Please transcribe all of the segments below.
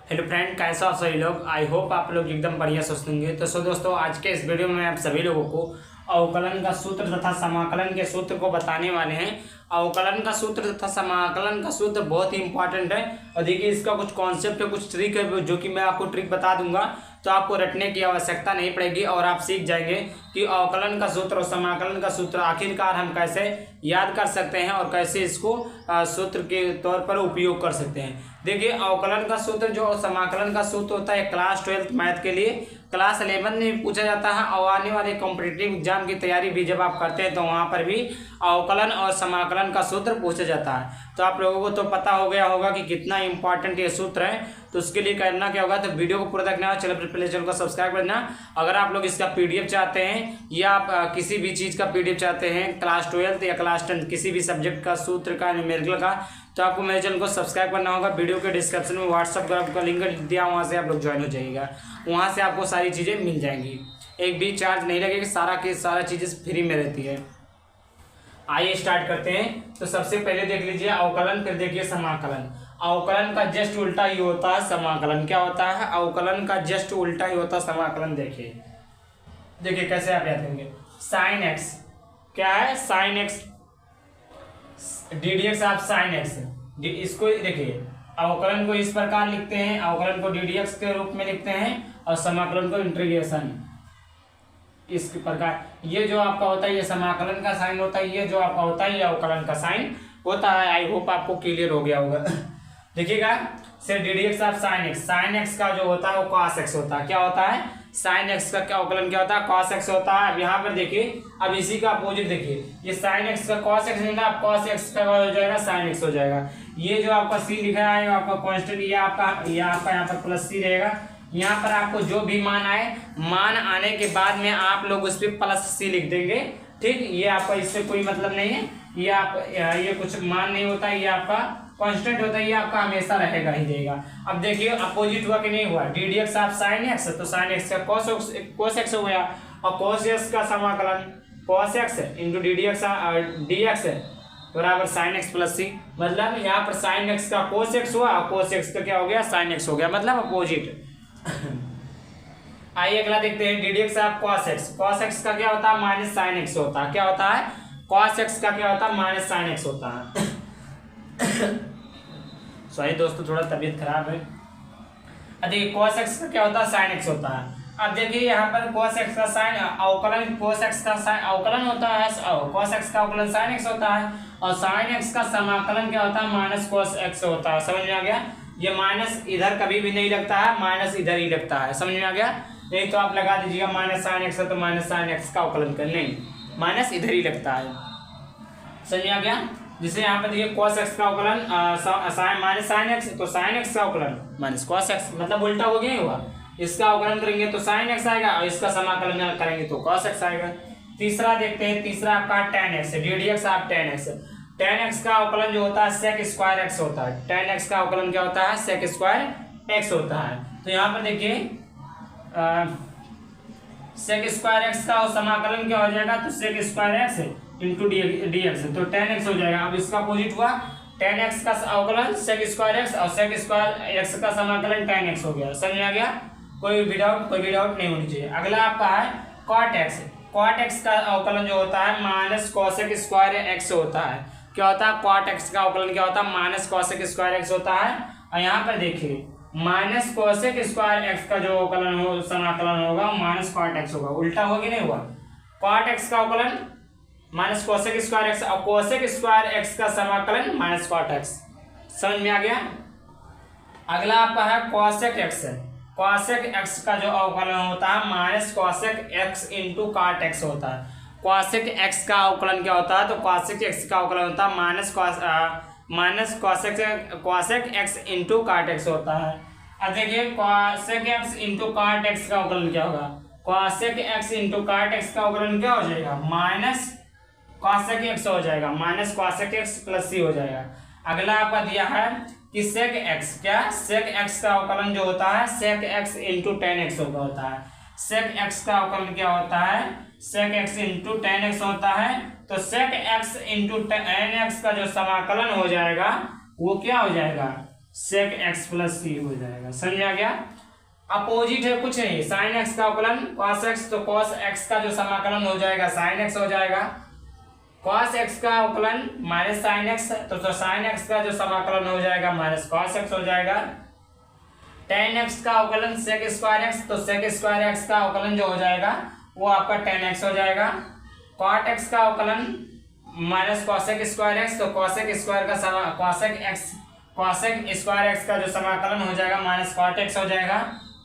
Hello friend, कैसा हो सभी लोग। आई होप आप लोग एकदम बढ़िया स्वस्थ होंगे। तो दोस्तों, आज के इस वीडियो में आप सभी लोगों को अवकलन का सूत्र तथा समाकलन के सूत्र को बताने वाले हैं। अवकलन का सूत्र तथा समाकलन का सूत्र बहुत ही इंपॉर्टेंट है और देखिए इसका कुछ कॉन्सेप्ट है, कुछ ट्रिक है जो कि मैं आपको ट्रिक बता दूंगा, तो आपको रटने की आवश्यकता नहीं पड़ेगी और आप सीख जाएंगे कि अवकलन का सूत्र और समाकलन का सूत्र आखिरकार हम कैसे याद कर सकते हैं और कैसे इसको सूत्र के तौर पर उपयोग कर सकते हैं। देखिए, अवकलन का सूत्र जो समाकलन का सूत्र होता है क्लास 12th मैथ के लिए, क्लास 11 में पूछा जाता है और आने वाले कॉम्पिटिटिव एग्जाम की तैयारी भी जब आप करते हैं तो वहाँ पर भी अवकलन और समाकलन का सूत्र पूछा जाता है। तो आप लोगों को तो पता हो गया होगा कि कितना इंपॉर्टेंट ये सूत्र है। तो उसके लिए करना क्या होगा, तो वीडियो को पूरा देखना है। चलो पहले चैनल को सब्सक्राइब करना। अगर आप लोग इसका पीडीएफ चाहते हैं या आप किसी भी चीज़ का पीडीएफ चाहते हैं, क्लास 12th या क्लास 10 किसी भी सब्जेक्ट का सूत्र का न्यूमेरिकल का, तो आपको मेरे चैनल को सब्सक्राइब करना होगा। वीडियो के डिस्क्रिप्शन में व्हाट्सअप ग्रुप का लिंक दिया, वहाँ से आप लोग ज्वाइन हो जाइएगा। वहाँ से आपको सारी चीज़ें मिल जाएंगी, एक भी चार्ज नहीं लगेगा, सारा चीज़ें फ्री में रहती है। आइए स्टार्ट करते हैं। तो सबसे पहले देख लीजिए अवकलन, फिर देखिए समाकलन। अवकलन का जस्ट उल्टा ही होता है समाकलन। क्या होता है? अवकलन का जस्ट उल्टा ही होता है समाकलन। देखिए कैसे आप याद करेंगे। साइन एक्स क्या है? Sine x D D x, आप साइन एक्स इसको देखिए, अवकलन को इस प्रकार लिखते हैं, अवकलन को डी डी एक्स के रूप में लिखते हैं और समाकलन को इंटीग्रेशन इस प्रकार। ये जो आपका होता है ये समाकलन का साइन होता है, ये जो आपका होता है ये अवकलन का साइन होता है। आई होप आपको क्लियर हो गया होगा। देखिएगा, से डी डी एक्स आप साइन एक्स का जो होता है वो कॉस एक्स होता है। क्या होता है? साइन एक्स का क्या अवकलन क्या होता है? कॉस एक्स होता है। अब यहाँ पर देखिए, अब इसी का अपोजिट देखिए, ये साइन एक्स का कॉस एक्स नहीं था, अब कॉस एक्स का हो जाएगा साइन एक्स हो जाएगा। ये जो आपका सी लिखा है आपका कॉन्स्टेंट, ये आपका यहाँ पर प्लस सी रहेगा। यहाँ पर आपको जो भी मान आए, मान आने के बाद में आप लोग उस पर प्लस सी लिख देंगे। ठीक, ये आपका इससे कोई मतलब नहीं है, ये कुछ मान नहीं होता, ये आपका कांस्टेंट होता है, ये आपका हमेशा रहेगा ही रहेगा। अब देखिए अपोजिट हुआ कि नहीं हुआ। डी डी एक्स आप साइन एक्स, तो साइन एक्स का कॉस एक्स हो गया और कॉस एक्स का समाकलन cos x into D D x D x बराबर साइन एक्स प्लस सी। मतलब यहाँ पर साइन एक्स का कोस एक्स हुआ और कोस एक्स का क्या हो गया? साइन एक्स हो गया, मतलब अपोजिट। आइए अगला देखते हैं। डी डी एक्स आप कॉस एक्स का क्या होता है? माइनस साइन एक्स होता है। क्या होता है? कॉस एक्स का क्या होता है? माइनस साइन एक्स होता है। सॉरी दोस्तों, थोड़ा तबीयत खराब है। अब देखिए कॉस एक्स का क्या होता है? साइन एक्स होता है। अब देखिए यहाँ पर कॉस एक्स का साइन अवकलन, कॉस एक्स का साइन अवकलन होता है, कॉस एक्स का अवकलन साइन एक्स होता है और साइन एक्स का समाकलन क्या होता है? माइनस कॉस एक्स होता है। समझ में आ गया? ये माइनस इधर कभी भी नहीं लगता है, माइनस इधर ही लगता है। समझ में आ गया? नहीं तो आप लगा दीजिएगा माइनस साइन एक्स है तो माइनस साइन एक्स का अवकलन कर, नहीं, माइनस इधर ही लगता है। समझ में आ गया? जिसे यहाँ पे देखिए कॉस एक्स का अवकलन माइनस साइन एक्स, तो साइन एक्स का अवकलन माइनस कॉस एक्स, मतलब उल्टा हो गया, नहीं हुआ। इसका अवकलन करेंगे तो साइन एक्स आएगा और इसका समाकलन करेंगे तो कॉस एक्स आएगा। तीसरा देखते हैं। तीसरा आपका ten x, D D x आप टेन एक्स। टेन एक्स का अवकलन जो होता है सेक स्क्वायर एक्स होता है। टेन एक्स का अवकलन क्या होता है? सेक स्क्वायर एक्स होता है। तो यहाँ पर देखिए सेक स्क्वायर एक्स का समाकलन क्या हो जाएगा? तो sec square x into d x, तो टेन एक्स हो जाएगा। अब इसका अपोजिट हुआ, टेन एक्स का अवकलन सेक स्क्वायर एक्स और सेक स्क्वायर एक्स का समाकलन टेन एक्स हो गया। समझ में आ गया? कोई भी डाउट नहीं होनी चाहिए। अगला आपका है कॉट एक्स। कॉट एक्स का अवकलन जो होता है माइनस कॉसेक स्क्वायर एक्स होता है। क्या होता है? कॉट एक्स का अवकलन क्या होता है? माइनस कॉसेक स्क्वायर एक्स होता है। और यहाँ पर देखिए माइनस कॉसेक स्क्वायर एक्स का जो अवकलन हो समाकलन होगा माइनस कॉट एक्स होगा। उल्टा हो कि नहीं हुआ? कॉट एक्स का अवकलन माइनस कॉसेक स्क्वायर एक्स और कॉसेक स्क्वायर एक्स का समाकलन माइनस कॉट एक्स। समझ में आ गया? अगला आपका है कॉसेक एक्स। कॉसेक एक्स का जो अवकलन होता है minus cosec x into cot x होता है। कॉसेक एक्स का अवकलन क्या होता है? तो कॉसेक एक्स का अवकलन होता है minus cosec x into cot x होता है। अब देखिए cosec x into cot x का अवकलन क्या होगा? Cosec x into cot x का अवकलन क्या हो जाएगा? माइनस कॉसेक एक्स हो जाएगा, माइनस कॉसेक एक्स प्लस सी हो जाएगा। अगला आपका दिया है कि सेक एक्स, क्या सेक एक्स का अवकलन जो होता है sec x into tan x होता है। सेक एक्स का अवकलन क्या होता है? Sec x into tan x होता है। तो sec x into tan x का जो समाकलन हो जाएगा वो क्या हो जाएगा? सेक एक्स प्लस सी हो जाएगा। समझा गया? अपोजिट है, कुछ नहीं, साइन एक्स का अवकलन कॉस एक्स, तो कॉस एक्स का जो समाकलन हो जाएगा साइन एक्स हो जाएगा। कॉस एक्स का अवकलन माइनस साइन एक्स, तो साइन एक्स का जो समाकलन हो जाएगा माइनस कॉस एक्स हो जाएगा। टेन एक्स का अवकलन सेक स्क्वायर एक्स, तो सेक स्क्वायर एक्स का अवकलन जो हो जाएगा वो आपका टेन एक्स हो जाएगा। कॉट एक्स का अवकलन माइनस कॉसेक स्क्वायर एक्स, तो कॉसेक स्क्वायर का कॉसेक स्क्वायर एक्स का जो समाकलन हो जाएगा माइनस कॉट एक्स हो जाएगा।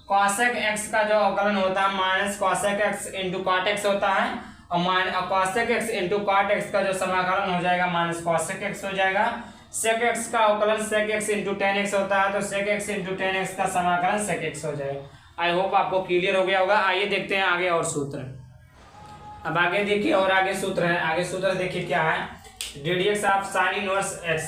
कॉसेक एक्स का जो अवकलन होता है minus cosec x into cot x होता है, और cosec x into cot x का जो समाकलन हो जाएगा माइनस कॉसेक एक्स हो जाएगा। सेक एक्स का अवकलन sec x into tan x होता है, तो sec x into tan x का समाकलन सेक एक्स हो जाएगा। आई होप आपको क्लियर हो गया होगा। आइए देखते हैं आगे और सूत्र। अब आगे देखिए और आगे सूत्र है। आगे सूत्र देखिए क्या है, ddx of sine inverse x,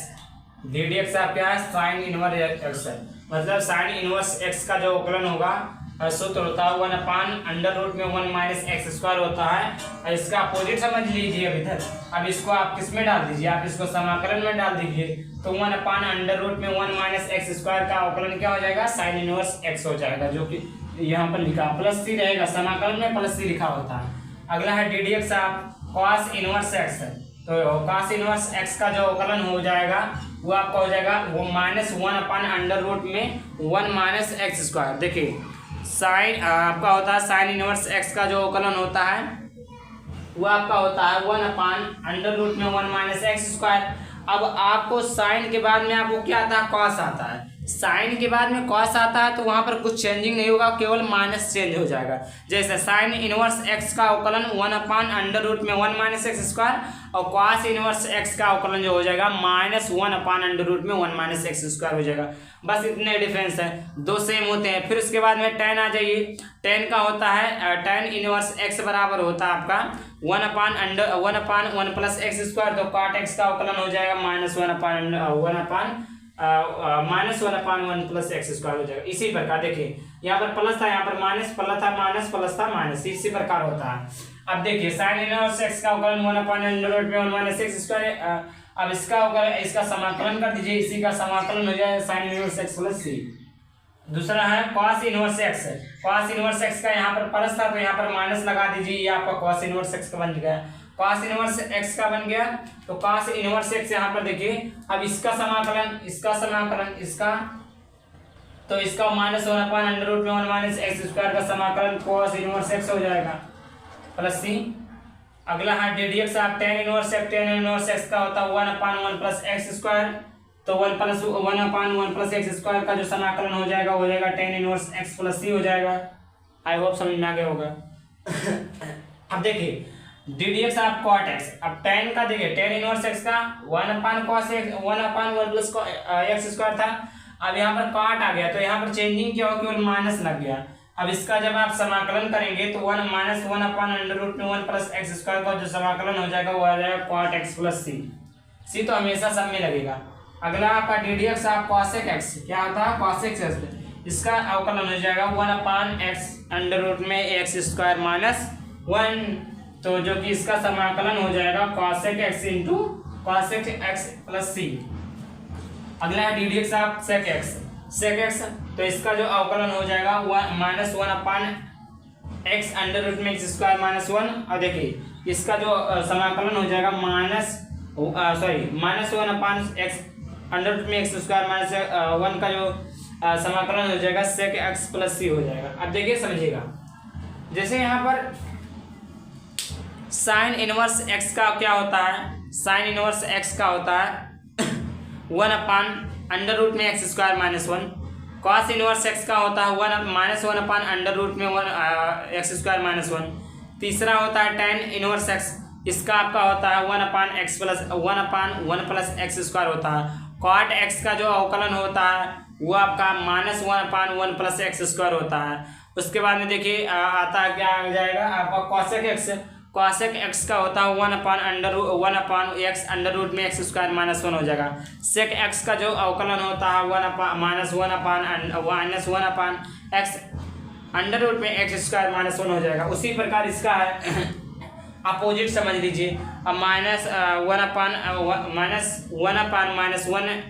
ddx of क्या है, साइन इनवर्स एक्स है, मतलब साइन इनवर्स एक्स का जो अवकलन होगा सूत्र होता है 1/√1 माइनस एक्स स्क्वायर होता है, और इसका अपोजिट समझ लीजिए अब इधर। अब इसको आप किस में डाल दीजिए, आप इसको समाकलन में डाल दीजिए, तो 1/√1 माइनस एक्स स्क्वायर का अवकलन क्या हो जाएगा, साइन इनवर्स एक्स हो जाएगा, जो कि यहाँ पर लिखा प्लस सी रहेगा, समाकलन में प्लस सी लिखा होता है। अगला है ddx of cos inverse x है, तो कॉस इनवर्स एक्स का जो अवकलन हो जाएगा वो आपका हो जाएगा वो -1/√1 माइनस एक्स स्क्वायर। देखिए साइन आपका होता है साइन इनवर्स एक्स का जो अवकलन होता है वो आपका होता है 1/√1 माइनस एक्स स्क्वायर। अब आपको साइन के बाद में आपको क्या आता है, कॉस आता है। साइन के बाद में कॉस आता है तो वहां पर कुछ चेंजिंग नहीं होगा, केवल माइनस चेंज हो जाएगा। जैसे साइन इनवर्स एक्स का अवकलन 1/√1 माइनस एक्स स्क्वायर, और कॉस इनवर्स एक्स का अवकलन जो हो जाएगा -1/√1 माइनस एक्स स्क्वायर हो जाएगा। बस इतने डिफरेंस है, दो सेम होते हैं। फिर उसके बाद में टेन आ जाइए। टेन का होता है टेन इनवर्स एक्स बराबर होता है आपका 1/1 प्लस एक्स स्क्वायर, तो कॉट एक्स का अवकलन हो जाएगा -1/1 प्लस एक्स स्क्वायर हो जाएगा। इसी प्रकार देखिए यहाँ पर प्लस था, यहाँ पर माइनस, प्लस था माइनस, प्लस था माइनस, इसी प्रकार होता है। अब देखिए साइन इनवर्स एक्स का अवकलन 1/√1 माइनस एक्स स्क्वायर। अब इसका समाकलन कर दीजिए, इसी का समाकलन हो जाए साइन इनवर्स एक्स प्लस सी। दूसरा है cos inverse x. Cos inverse x का यहाँ पर प्लस था तो यहाँ पर माइनस लगा दीजिए, ये आपका कॉस इनवर्स एक्स का बन गया। कॉस इनवर्स एक्स का बन गया, तो कॉस इनवर्स एक्स यहाँ पर देखिए। अब इसका समाकलन इसका तो इसका -1/√1 माइनस एक्स स्क्वायर का समाकलन कॉस इनवर्स एक्स हो जाएगा प्लस सी। अगला है ddx of tan inverse x का होता है 1/1 प्लस एक्स स्क्वायर, तो 1/1 प्लस एक्स स्क्वायर का जो समाकलन हो जाएगा टेन इनवर्स एक्स प्लस सी हो जाएगा। आई होप समझ में आ गया होगा। अब देखिए ddx ऑफ कॉट एक्स। अब टेन का देखिए टेन इनवर्स एक्स का 1/1 प्लस एक्स स्क्वायर था, अब यहाँ पर कॉट आ गया तो यहाँ पर चेंजिंग क्या हो, केवल माइनस लग गया। अब इसका जब आप समाकलन करेंगे तो 1/1 प्लस एक्स स्क्वायर का जो समाकलन हो जाएगा वो आ जाएगा कॉट एक्स प्लस सी तो हमेशा सब में लगेगा। अगला आपका ddx ऑफ कॉसेक एक्स क्या होता है, कॉसेक एक्स, इसका अवकलन हो जाएगा 1/x स्क्वायर माइनस 1, तो जो कि इसका समाकलन हो जाएगा cosec x into cosec x plus c. अगला है ddx ऑफ सेक एक्स। तो इसका जो अवकलन हो जाएगा -1/x स्क्वायर माइनस 1, और देखिए इसका जो समाकलन हो जाएगा -1/x स्क्वायर माइनस 1 का जो समाकलन हो जाएगा सेक एक्स प्लस सी हो जाएगा। अब देखिए समझिएगा, जैसे यहाँ पर साइन इनवर्स एक्स का क्या होता है, साइन इनवर्स एक्स का होता है 1/√x square minus 1। Cos inverse x का होता है -1/√x स्क्वायर माइनस 1। तीसरा होता है टेन इनवर्स एक्स, इसका आपका होता है 1/1 प्लस एक्स स्क्वायर होता है। कॉट एक्स का जो अवकलन होता है वो आपका -1/1 प्लस एक्स स्क्वायर होता है। उसके बाद में देखिए आता है क्या आ जाएगा आपका कॉसेक एक्स। कॉसेक एक्स का होता है 1/x स्क्वायर माइनस 1 हो जाएगा। सेक एक्स का जो अवकलन होता है -1/x स्क्वायर माइनस 1 हो जाएगा। उसी प्रकार इसका है अपोजिट समझ लीजिए। अब -1/-1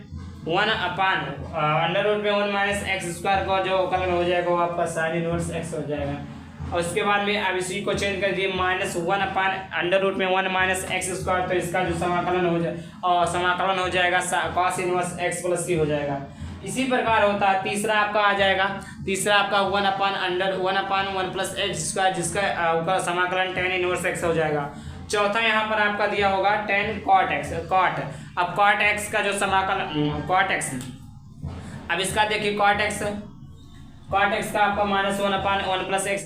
1 अपान अंडर रूट में 1 माइनस एक्स स्क्वायर का जो अवकलन हो जाएगा वो आपका साइन इनवर्स एक्स हो जाएगा। और उसके बाद में अब इसी को चेंज कर दिए -1 अपान अंडर रूट में 1 माइनस एक्स स्क्वायर, तो इसका जो समाकलन हो जाए और समाकलन हो जाएगा कॉस इनवर्स एक्स प्लस सी हो जाएगा। इसी प्रकार होता है तीसरा आपका आ जाएगा, तीसरा आपका 1 अपान 1 प्लस एक्स स्क्वायर, जिसका समाकलन tan इनवर्स एक्स हो जाएगा। चौथा यहाँ पर आपका दिया होगा tan cot x cot। अब cot x का जो समाकलन cot x, अब इसका देखिए cot x का आपका -1 अपान 1 प्लस एक्स